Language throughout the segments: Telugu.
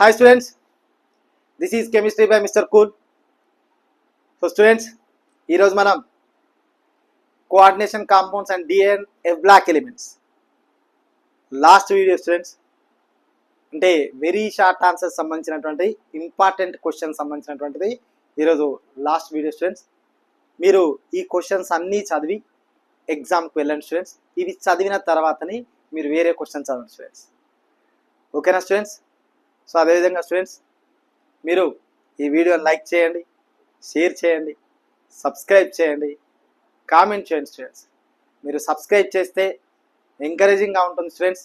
Hi students, this is chemistry by Mr. Cool. So students, ఈ రోజు మనం coordination compounds and DNA block elements last video students అంటే వెరీ షార్ట్ ఆన్సర్స్ సంబంధించినటువంటి ఇంపార్టెంట్ క్వశ్చన్ సంబంధించినటువంటిది ఈరోజు లాస్ట్ వీడియో స్టూడెంట్స్. మీరు ఈ క్వశ్చన్స్ అన్నీ చదివి ఎగ్జామ్కి వెళ్ళండి స్టూడెంట్స్. ఇవి చదివిన తర్వాతని మీరు వేరే క్వశ్చన్స్ చదవండి స్టూడెంట్స్. ఓకేనా స్టూడెంట్స్? సో అదేవిధంగా స్టూడెంట్స్ మీరు ఈ వీడియోని లైక్ చేయండి, షేర్ చేయండి, సబ్స్క్రైబ్ చేయండి, కామెంట్ చేయండి స్టూడెంట్స్. మీరు సబ్స్క్రైబ్ చేస్తే ఎంకరేజింగ్గా ఉంటుంది స్టూడెంట్స్.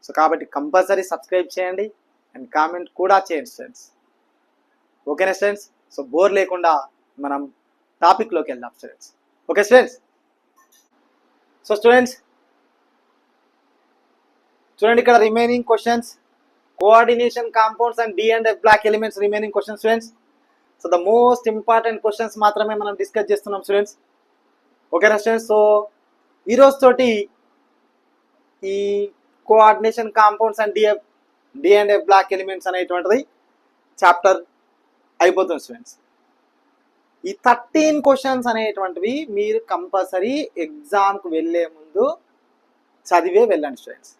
సో కాబట్టి కంపల్సరీ సబ్స్క్రైబ్ చేయండి అండ్ కామెంట్ కూడా చేయండి స్టూడెంట్స్. ఓకేనా స్టూడెంట్స్? సో బోర్ లేకుండా మనం టాపిక్లోకి వెళ్దాం students. Okay students? So students చూడండి, ఇక్కడ remaining questions coordination compounds and D and F block elements remaining questions students. So the most important questions మాత్రమే మనం డిస్కస్ చేస్తున్నాం స్టూడెంట్స్. ఓకేనా స్టూడెంట్స్? సో ఈరోజు తోటి ఈ coordination compounds and D and F block elements అనేటువంటిది చాప్టర్ అయిపోతుంది స్టూడెంట్స్. ఈ 13 క్వశ్చన్స్ అనేటువంటివి మీరు కంపల్సరీ ఎగ్జామ్కి వెళ్ళే ముందు చదివే వెళ్ళండి స్టూడెంట్స్.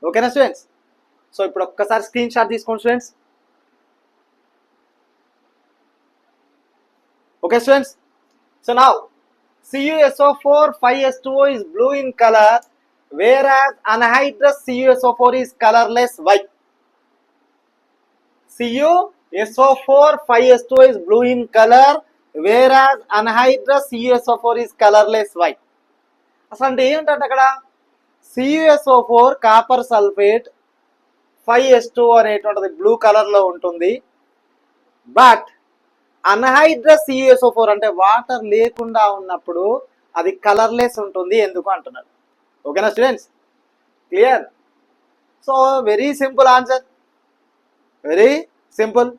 ఓకేనా స్టూడెంట్స్? సో ఇప్పుడు ఒక్కసారి స్క్రీన్ షాట్ తీసుకోండి students. Okay students? So now CuSO4 5H2O is blue in color whereas anhydrous CuSO4 is colorless. Why? CuSO4 5H2O is blue in color whereas anhydrous CuSO4 is colorless. Why? అసలు అంటే ఏంటంటే అక్కడ CuSO4 కాపర్ సల్ఫేట్ 5H2O అనేటువంటిది బ్లూ కలర్లో ఉంటుంది. బట్ అన్హైడ్రస్ CuSO4 అంటే వాటర్ లేకుండా ఉన్నప్పుడు అది కలర్లెస్ ఉంటుంది. ఎందుకు అంటున్నారు? ఓకేనా students? Clear? So very simple answer, very simple.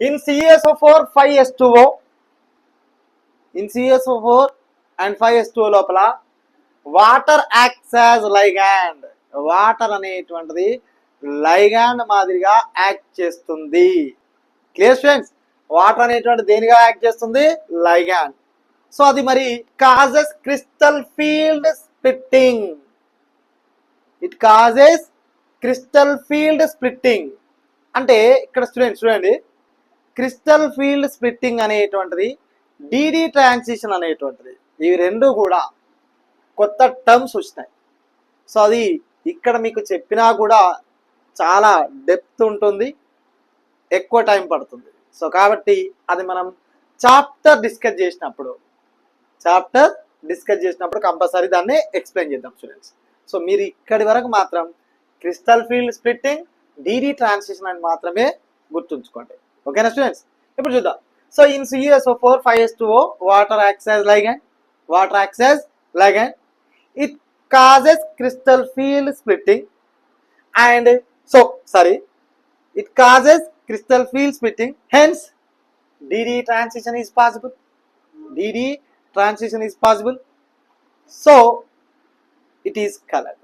In CuSO4 5H2O, in CuSO4 and 5H2O లోపల water acts as ligand. Water అనేటువంటిది లైగాండ్ మాదిరిగా యాక్ట్ చేస్తుంది. Clear students? వాటర్ అనేటువంటి దేనిగా యాక్ట్ చేస్తుంది? లైగాండ్. సో అది మరి causes crystal field splitting. It causes crystal field splitting అంటే ఇక్కడ స్టూడెంట్స్ చూడండి, క్రిస్టల్ ఫీల్డ్ స్ప్లిట్టింగ్ అనేటువంటిది DD ట్రాన్సిషన్ అనేటువంటిది, ఇవి రెండు కూడా కొత్త టర్మ్స్ వచ్చినాయి. సో అది ఇక్కడ మీకు చెప్పినా కూడా చాలా డెప్త్ ఉంటుంది, ఎక్కువ టైం పడుతుంది. సో కాబట్టి అది మనం చాప్టర్ డిస్కస్ చేసినప్పుడు కంపల్సరీ దాన్ని ఎక్స్ప్లెయిన్ చేద్దాం స్టూడెంట్స్. సో మీరు ఇక్కడి వరకు మాత్రం crystal field splitting, DD transition అని మాత్రమే గుర్తుంచుకోండి. ఓకేనా స్టూడెంట్స్? ఇప్పుడు చూద్దాం. So in CuSO4 5H2O water acts as ligand. It causes crystal field splitting and it causes crystal field splitting, hence DD transition is possible. So it is colored.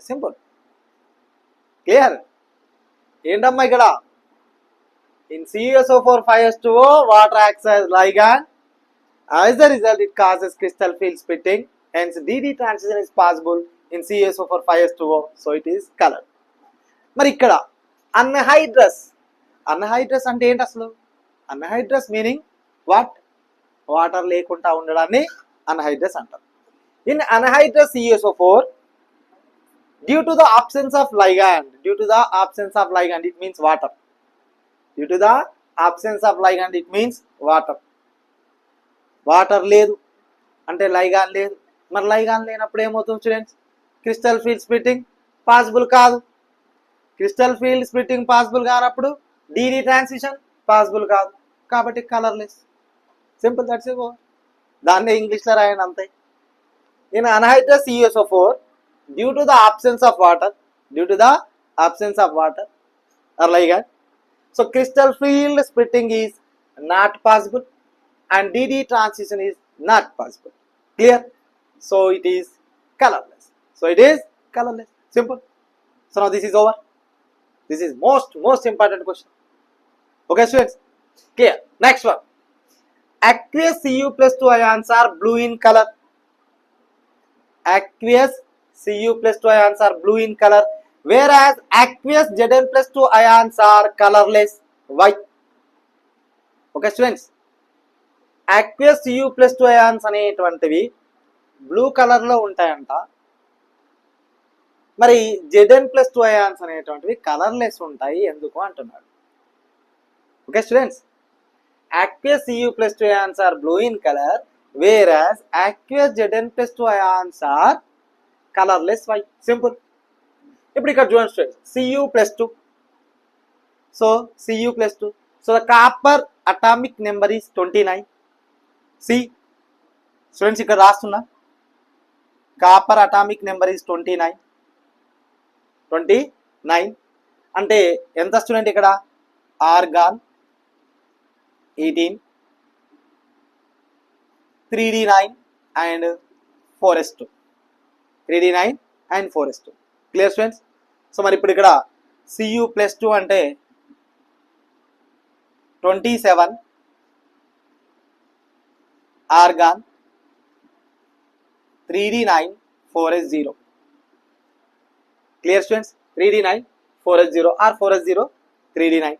Simple. Clear? ఏంటమ్మా ఇక్కడ in CuSO4 5H2O water acts as ligand. As a result it causes crystal field splitting, hence DD transition is possible in CuSO4 5H2O. So it is colored. మరి ఇక్కడ అన్హైడ్రస్ అంటే ఏంటి అసలు? Anhydrous meaning what? వాటర్ లేకుండా ఉండడాన్ని అన్హైడ్రస్ అంటారు. In anhydrous CuSO4 due to the absence of ligand it means water. Water లేదు అంటే లైగాన్ లేదు. మరి లైగాన్ లేనప్పుడు ఏమవుతుంది students? Crystal field splitting possible కాదు. క్రిస్టల్ ఫీల్డ్ స్ప్లిట్టింగ్ పాసిబుల్ కానప్పుడు DD ట్రాన్సిషన్ పాసిబుల్ కాదు. కాబట్టి కలర్లెస్. Simple, that's it. దాన్నే ఇంగ్లీష్లో రాయండి అంతే. In anhydrous CuSO4 due to the absence of water or ligand, so crystal field splitting is not possible and DD transition is not possible. Clear? So it is colorless. Simple. So now this is over. This is most important question. Okay students, clear. Next one, aqueous Cu+2 ions are blue in color. Aqueous Cu+2 ions are blue in color, whereas aqueous Zn+2 ions are colorless. Why? Okay students, aqueous Cu+2 ions అనేటువంటివి బ్లూ కలర్ లో ఉంటాయంట, మరి Zn+2 ions అనేటువంటివి కలర్లెస్ ఉంటాయి ఎందుకు అంటున్నాడు. Okay students, aqueous Cu+2 ions are blue in color, whereas aqueous Zn+2 ions are colorless. Why? Simple. ఇప్పుడు ఇక్కడ చూడండి students, Cu+2, so Cu+2, so the copper atomic number is 29. See students, ఇక్కడ రాస్తున్నా, కాపర్ అటామిక్ నెంబర్ is 29 అంటే ఎంత స్టూడెంట్, ఇక్కడ organ 18, 3d9 and 4s2, 3d9 and 4s2. Clear students? So మరి ఇప్పుడు ఇక్కడ Cu+2 అంటే 27, organ 3d9 4s0. Clear students? 3d9 4s0 or 4s0 3d9.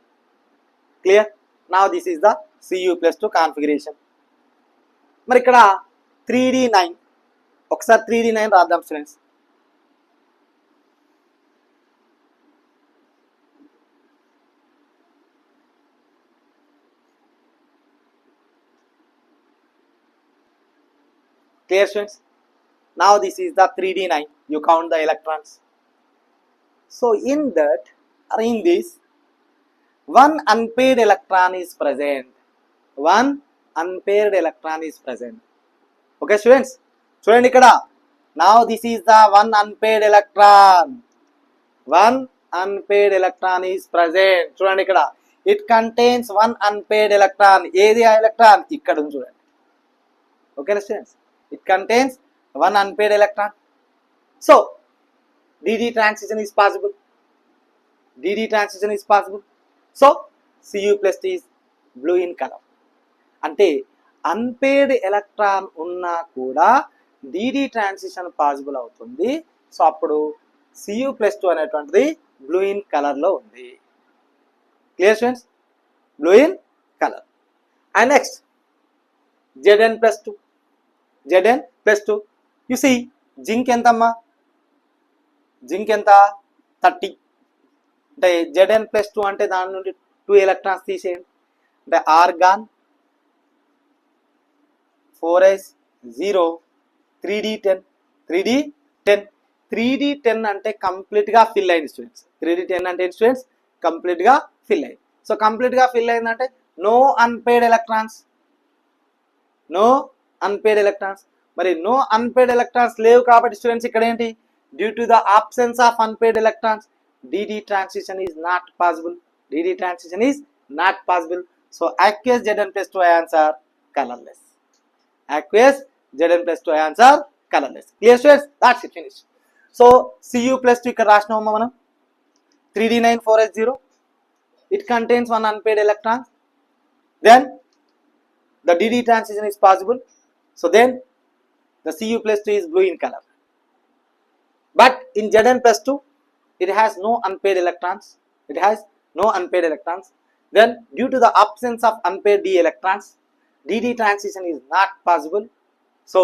Clear? Now this is the Cu+2 configuration. మరి ఇక్కడ 3d9, ఒకసారి 3d9 రాద్దాం students. Clear students? Now this is the 3d9. You count the electrons. So in that, or in this, one unpaired electron is present. One unpaired electron is present. Okay students? చూడండి ఇక్కడ, now this is the one unpaired electron. One unpaired electron is present. చూడండి ఇక్కడ, it contains one unpaired electron. ఏది ఆ ఎలక్ట్రాన్? ఇక్కడ ఉంది చూడండి. ఓకేనా students? It contains one unpaired electron. So dd transition is possible. dd transition is possible. So Cu+2 is blue in color. అంటే అన్పేర్డ్ ఎలక్ట్రాన్ ఉన్నా కూడా dd ట్రాన్సిషన్ పాసిబుల్ అవుతుంది. సో అప్పుడు Cu+2 అనేటువంటిది బ్లూ ఇన్ కలర్ లో ఉంది. Clear students? Blue in colour. And next Zn+2. Zn+2, you see zinc ఎంతమ్మా? జింక్ ఎంత? 30. అంటే Zn+2 అంటే దాని నుండి 2 ఎలక్ట్రాన్స్ తీసేయండి. అంటే ఆర్గాన్ 4s0 3d10. 3d10 అంటే కంప్లీట్ గా ఫిల్ అయింది స్టూడెంట్స్. 3d10 అంటే స్టూడెంట్స్ కంప్లీట్ గా ఫిల్ అయింది. సో కంప్లీట్ గా ఫిల్ అయిందంటే no unpaired electrons. No unpaired electrons. మరి నో అన్పేర్డ్ ఎలక్ట్రాన్స్ లేవు కాబట్టి స్టూడెంట్స్ ఇక్కడ ఏంటి? Due to the absence of unpaired electrons dd transition is not possible. dd transition is not possible. So aqueous Zn+2 ions are colorless. Aqueous Zn+2 ions are colorless. Clear students? That's it, finished. So Cu+2 ఇక్కడ రాసినామా మనం, 3d9 4s0. It contains one unpaired electron. Then the dd transition is possible. So then the Cu+2 is blue in color. But in Zn+2 it has no unpaired electrons. It has no unpaired electrons. Then due to the absence of unpaired d electrons, dd transition is not possible. So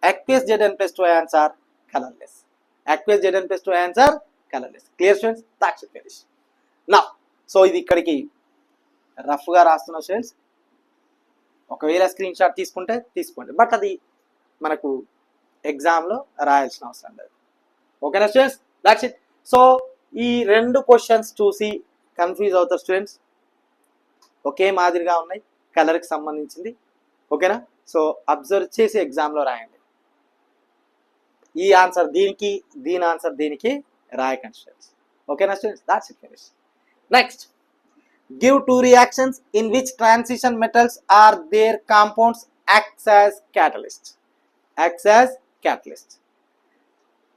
aqueous Zn+2 ions are colorless. Aqueous Zn+2 ions are colorless. Clear students? That's it, finish. Now so ఇది ఇక్కడికి రఫ్ గా రాస్తున్నా స్టూడెంట్స్. ఒకవేళ స్క్రీన్ షాట్ తీసుకుంటే తీసుకోండి, బట్ అది మనకు ఎగ్జామ్లో రాయాల్సిన అవసరం లేదు. ఓకేనా స్టూడెంట్స్? That's it. సో ఈ రెండు క్వశ్చన్స్ చూసి కన్ఫ్యూజ్ అవుతారు స్టూడెంట్స్. ఒకే మాదిరిగా ఉన్నాయి, కలర్కి సంబంధించింది. ఓకేనా? సో అబ్జర్వ్ చేసి ఎగ్జామ్లో రాయండి. ఈ ఆన్సర్ దీనికి, దీని ఆన్సర్ దీనికి రాయకండి స్టూడెంట్స్. ఓకేనా students? That's it, finish. Next, give two reactions in which transition metals are their compounds acts as catalyst. Acts as catalyst.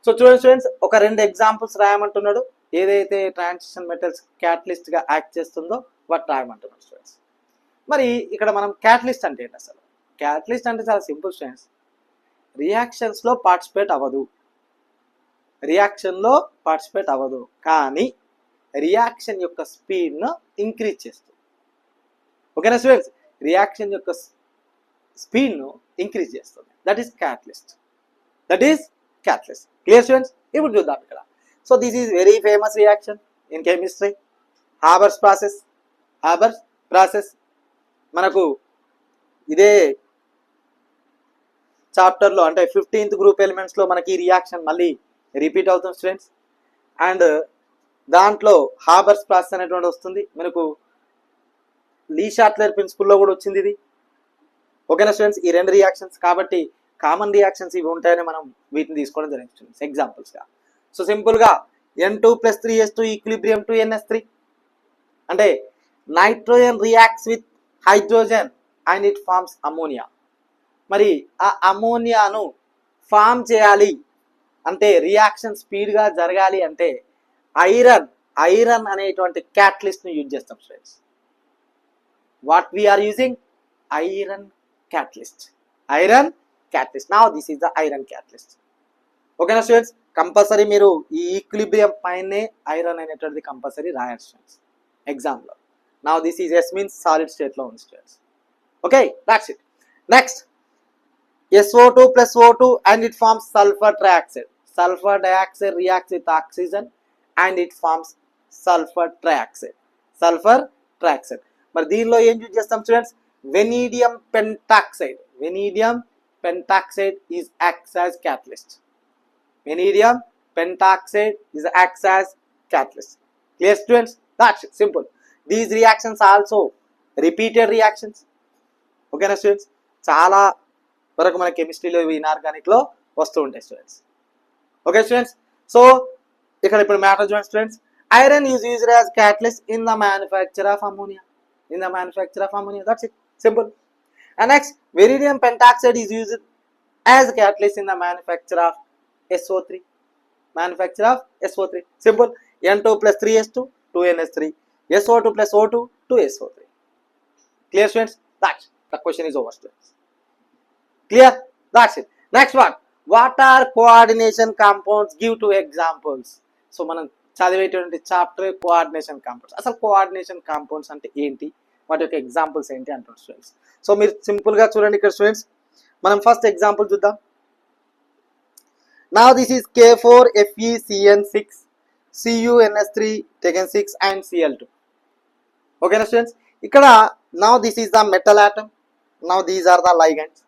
So చూడండి స్టూడెంట్స్, ఒక రెండు ఎగ్జాంపుల్స్ రాయమంటున్నాడు. ఏదైతే ట్రాన్సిషన్ మెటల్స్ క్యాటలిస్ట్గా యాక్ట్ చేస్తుందో వాటి రాయమంటున్నారు స్టూడెంట్స్. మరి ఇక్కడ మనం క్యాటలిస్ట్ అంటే ఏంటి అసలు? క్యాటలిస్ట్ అంటే చాలా సింపుల్ స్టూడెంట్స్, రియాక్షన్స్లో పార్టిసిపేట్ అవ్వదు, రియాక్షన్లో పార్టిసిపేట్ అవ్వదు కానీ రియాక్షన్ యొక్క స్పీడ్ను ఇంక్రీజ్ చేస్తుంది. ఓకేనా స్టూడెంట్స్? రియాక్షన్ యొక్క స్పీడ్ను ఇంక్రీజ్ చేస్తుంది. That is catalyst. That is catalyst. Clear students? ఇప్పుడు చూద్దాం ఇక్కడ. So this is very famous reaction in chemistry, Haber's process. Haber's process మనకు ఇదే చాప్టర్లో అంటే 15th గ్రూప్ ఎలిమెంట్స్లో మనకి ఈ రియాక్షన్ మళ్ళీ రిపీట్ అవుతుంది స్టూడెంట్స్. అండ్ దాంట్లో హాబర్స్ ప్రాసెస్ అనేటువంటి వస్తుంది మనకు. లీ షాట్లర్ ప్రిన్సిపల్లో కూడా వచ్చింది ఇది. ఓకేనా స్టూడెంట్స్? ఈ రెండు రియాక్షన్స్ కాబట్టి కామన్ రియాక్షన్స్ ఇవి ఉంటాయని మనం వీటిని తీసుకోవడం జరిగింది స్టూడెంట్స్ ఎగ్జాంపుల్స్గా. సో సింపుల్గా N2+3S2 ఈక్విలిబ్రియం టు NS3 అంటే nitrogen reacts with hydrogen and it forms ammonia. మరి ఆ అమోనియాను ఫామ్ చేయాలి అంటే రియాక్షన్ స్పీడ్గా జరగాలి అంటే ఐరన్ అనేటువంటి క్యాటలిస్ట్ను యూజ్ చేస్తాం students. What we are using? Iron catalyst. Iron catalyst. Now this is the iron catalyst. ఓకేనా స్టూడెంట్స్? కంపల్సరీ మీరు ఈ ఈక్విలిబ్రియం పైనే ఐరన్ అనేటువంటిది కంపల్సరీ రాయాలి స్టూడెంట్స్ ఎగ్జామ్లో. Now this is yes means solid స్టేట్లో ఉంది students. Okay, that's it. Next SO2+O2 and it forms sulfur trioxide. Sulfur dioxide reacts with oxygen and it forms sulfur trioxide. Sulfur trioxide. మరి దీనిలో ఏం యూజ్ చేస్తాం students? Vanadium pentoxide. Vanadium pentoxide is acts as catalyst. Vanadium pentoxide is acts as catalyst. Clear students? That's it. Simple. These reactions are also repeated reactions. Okay na students? చాలా వరకు మన కెమిస్ట్రీలో ఇనార్గానిక్లో వస్తూ ఉంటాయి స్టూడెంట్స్. Okay students? సో ఇక్కడ ఇప్పుడు మ్యాటర్ చూడండి students. Iron is used as catalyst in the manufacture of ammonia. In the manufacture of ammonia. That's it. Simple. And next vanadium pentoxide is used as catalyst in the manufacture of SO3. Manufacture of SO3. Simple. N2+3S2 2NS3. SO2+O2 2SO3. Clear students? That's the question is over students. Clear? That's it. Next one. What are coordination compounds? Give two examples. So మనం చదివేటువంటి చాప్టర్ కోఆర్డినేషన్ కాంపౌండ్స్. అసలు కోఆర్డినేషన్ కాంపౌండ్స్ అంటే ఏంటి, వాటి యొక్క ఎగ్జాంపుల్స్ ఏంటి అంటారు స్టూడెంట్స్. సో మీరు సింపుల్గా చూడండి ఇక్కడ స్టూడెంట్స్. మనం ఫస్ట్ ఎగ్జాంపుల్ చూద్దాం. Now this is K4FeCN6 CuNS3 taken 6 and Cl2. Okay na students? ఇక్కడ now this is the metal atom. Now these are the ligands.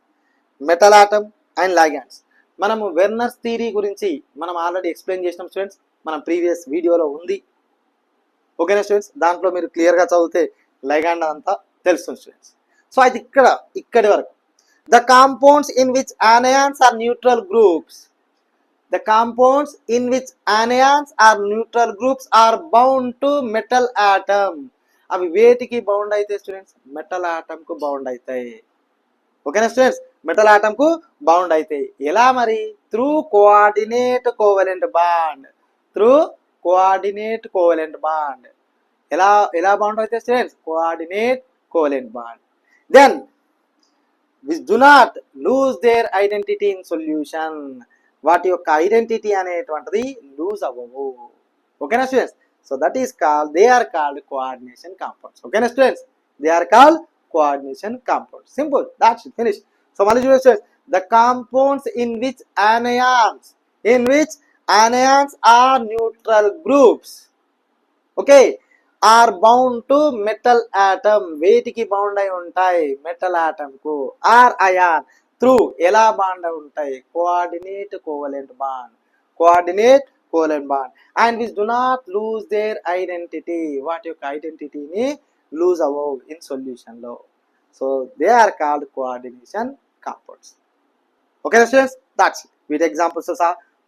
Metal atom and ligands. మనము వెర్నర్స్ థియరీ గురించి మనం ఆల్రెడీ ఎక్స్ప్లెయిన్ చేసినాం స్టూడెంట్స్, మనం ప్రీవియస్ వీడియోలో ఉంది. ఓకేనా స్టూడెంట్స్? దాంట్లో మీరు క్లియర్గా చదివితే లైగాండ్ అంతా తెలుస్తుంది స్టూడెంట్స్. సో అయితే ఇక్కడి వరకు the compounds in which anions are neutral groups. The compounds in which anions are neutral groups are bound to metal atom. అవి వేటికి బౌండ్ అయితే స్టూడెంట్స్? మెటల్ ఆటమ్ కు బౌండ్ అవుతాయి. ఓకేనా స్టూడెంట్స్? మెటల్ ఆటమ్ కు బౌండ్ అవుతాయి. ఎలా మరి? Through coordinate covalent bond. Through coordinate covalent bond. ఎలా బౌండ్ అవుతాయి students? Coordinate covalent bond. Then which do not lose their identity in solution. వాటి యొక్క ఐడెంటిటీ అనేటువంటిది లూజ్ అవ్వవు. ఓకేనా students? So that is called, they are called coordination compounds. ఓకేనా students? They are called coordination compounds. Simple. That's it. Finish. So మళ్ళీ చూడండి students. The compounds in which anions are neutral groups. Okay, are bound to metal atom. వేటికి బౌండ్ అయి ఉంటాయి? మెటల్ ఆటమ్ కు. ఆర్ అయాన్ త్రూ ఎలా బాండ్ ఉంటాయి? Coordinate covalent bond. Coordinate covalent bond. And which do not lose their identity. వాటి యొక్క ఐడెంటిటీని లూజ్ అవ్వవు ఇన్ సొల్యూషన్ లో. So they are called coordination compounds. ఓకేనా స్టూడెంట్స్? That's it. వీటి ఎగ్జాంపుల్స్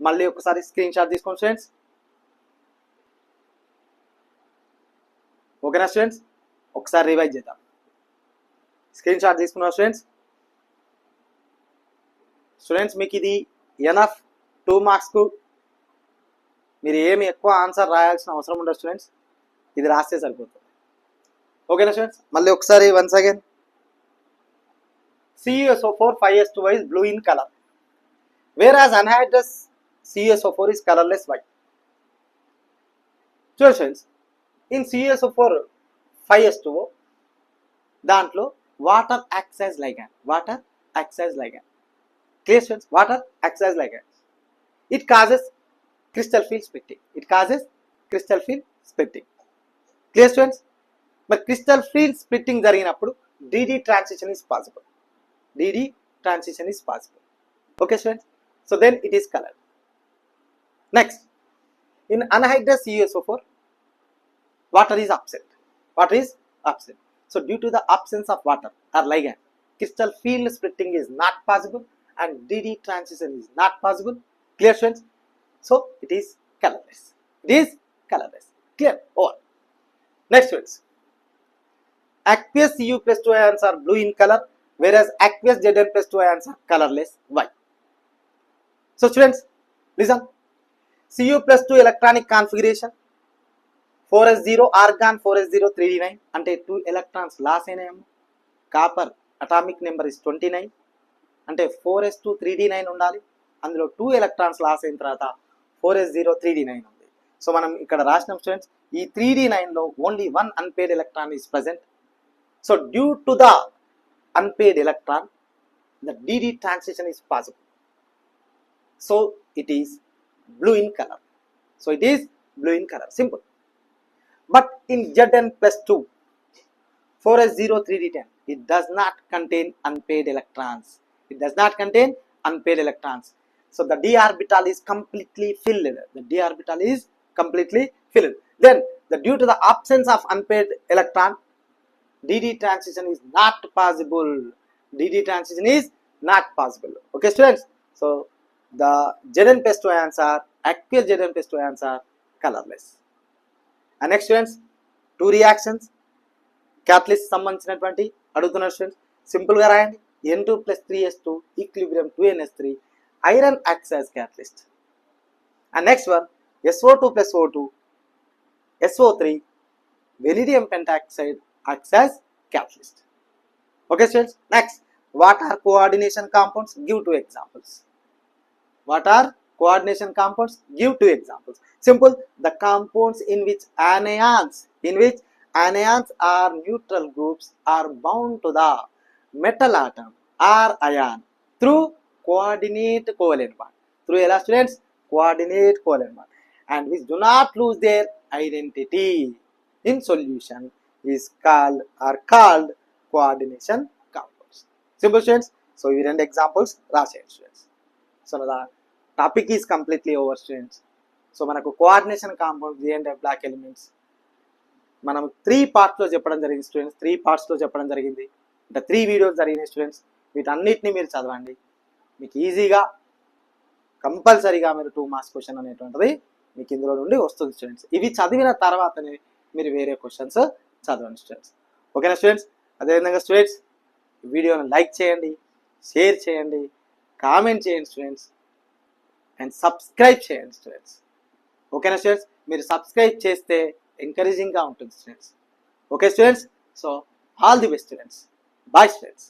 మళ్ళీ ఒకసారి స్క్రీన్ షాట్ తీసుకోండి స్టూడెంట్స్. ఓకేనా స్టూడెంట్స్? ఒకసారి రివైజ్ చేద్దాం. స్క్రీన్ షాట్ తీసుకున్నాం స్టూడెంట్స్. స్టూడెంట్స్ మీకు ఇది ఎనఫ్ 2 మార్క్స్కు మీరు ఏమి ఎక్కువ ఆన్సర్ రాయాల్సిన అవసరం ఉండదు స్టూడెంట్స్, ఇది రాస్తే సరిపోతుంది. ఓకేనా స్టూడెంట్స్? మళ్ళీ ఒకసారి once again, CuSO4 5s2 is blue in color, whereas anhydrous CuSO4 is colorless white. చూడండి స్టూడెంట్స్, ఇన్ CuSO4 5s2O దాంట్లో water acts as ligand, water acts as ligand. Clear students? Water acts as ligand. It causes crystal feel splitting, it causes crystal feel splitting. Clear students? మరి క్రిస్టల్ ఫీల్ స్ప్లిట్టింగ్ జరిగినప్పుడు DD transition is possible, DD transition is possible. Okay students, so then it is colored. Next, in anhydrous CuSO4 water is absent, water is absent. So due to the absence of water or ligand, crystal field splitting is not possible and DD transition is not possible. Clear students? So it is colorless, it is colorless. Clear? Over. Next students, aqueous Cu plus 2 ions are blue in color, whereas aqueous Zn plus 2 ions are colorless white. So students, listen, Cu plus 2 electronic configuration 4s0 argon 4s0 3d9 అంటే 2 electrons లాస్ అయినాయేమో. కాపర్ అటామిక్ నెంబర్ ఇస్ 29 అంటే 4s2 3d9 ఉండాలి, అందులో 2 electrons లాస్ అయిన తర్వాత 4s0 3d9 ఉంది. సో మనం ఇక్కడ రాసినాం స్టూడెంట్స్, ఈ 3d9 లో only 1 unpaired electron is present. So due to the unpaired electron, the DD transition is possible. So it is blue in color. So it is blue in color. Simple. But in Zn plus 2, 4s0 3d10, it does not contain unpaired electrons. It does not contain unpaired electrons. So the d orbital is completely filled. The d orbital is completely filled. Then due to the absence of unpaired electron, DD transition is not possible. DD transition is not possible. Okay students, so the Zn plus 2 ions are, aqueous Zn plus 2 ions are colorless. And next students, two reactions catalyst సంబంధించినటువంటి అడుగుతున్నారు స్టూడెంట్స్. సింపుల్ గా రాయండి, N2 plus 3s2 equilibrium 2ns3, iron acts as catalyst. And next one, SO2 plus O2 SO3 vanadium pentoxide acts as catalyst. Okay students, next, what are coordination compounds? Give two examples. What are coordination compounds? Give two examples. Simple, the compounds in which anions are neutral groups are bound to the metal atom or ion through coordinate covalent bond. Through ela students? Coordinate covalent bond, and which do not lose their identity in solution is called coordination compounds. Simple students. So we run examples రాసేయండి students. So the topic is completely over students. So మనకు కోఆర్డినేషన్ కాంపౌండ్స్ ఏంటి, బ్లాక్ ఎలిమెంట్స్ మనం 3 parts లో చెప్పడం జరిగింది స్టూడెంట్స్. 3 parts లో చెప్పడం జరిగింది, అంటే 3 వీడియోస్ జరిగినాయి స్టూడెంట్స్. వీటన్నిటిని మీరు చదవండి, మీకు ఈజీగా కంపల్సరీగా మీరు 2 మార్క్స్ క్వశ్చన్ అనేటువంటిది మీకు ఇందులో నుండి వస్తుంది స్టూడెంట్స్. ఇవి చదివిన తర్వాతనే మీరు వేరే క్వశ్చన్స్ చదవండి స్టూడెంట్స్. ఓకేనా స్టూడెంట్స్? అదేవిధంగా స్టూడెంట్స్, వీడియోని లైక్ చేయండి, షేర్ చేయండి, కామెంట్ చేయండి స్టూడెంట్స్, అండ్ సబ్స్క్రైబ్ చేయండి స్టూడెంట్స్. ఓకేనా స్టూడెంట్స్? మీరు సబ్స్క్రైబ్ చేస్తే ఎంకరేజింగ్గా ఉంటుంది students. Okay students, so all the best students. Bye students.